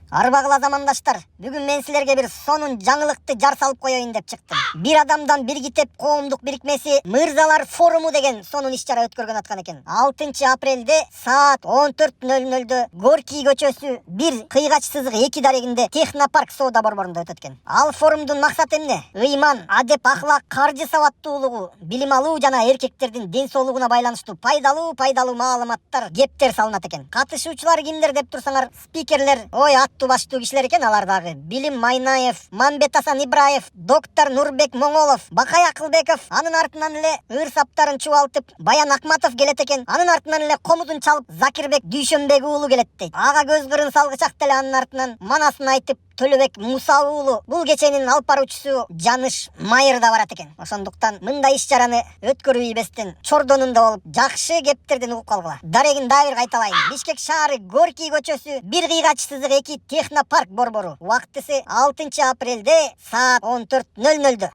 Арбагыла замандаштар, бүгүн мен силерге бир сонун жаңылыкты жар салып коеюн деп чыктым. Бир адамдан бир китеп коомдук бирикмеси Мырзалар форуму деген сонун иш-чара өткөргөн аткан экен. 6 апрелде саат 14:00 Горький көчөсү 1 кыйгач сызык 2 дарегинде Технопарк соода борборунда өтөт экен. Ал форумдун максаты эмне? Ыйман, адеп, ахлак, каржы сабаттуулугу, билим алуу жана эркектердин ден соолугуна байланыштуу пайдалуу маалыматтар, кептер салынат экен. Катышуучулар кимдер деп турсаңар, спикерлер, аттуу баштуу кишилер экен алар дагы. Билим Майнаев, Мамбет Асан Ибраев, доктор Нурбек Моңолов, Бакай Акылбеков, анын артынан эле ыр саптарын чубалтып Баян Акматов келет экен. Анын артынан эле комузун чалып Закирбек Дүйшөнбек уулу келет дейт. Ага көз кырын салгычак деле анын артынан манасын айтып Төлөбек Муса уулу, бул кеченин алып баруучусу Жаныш Майыр да барат экен. Ошондуктан мындай иш-чараны өткөрүү эбестен чордонунда болуп, жакшы кептерден угуп калгыла. Дарегин дагы бир кайталайын. Бишкек шаары Горький көчөсү 1 кыйгач сызык 2 Технопарк борбору. Убактысы 6 апрелде саат 14:00.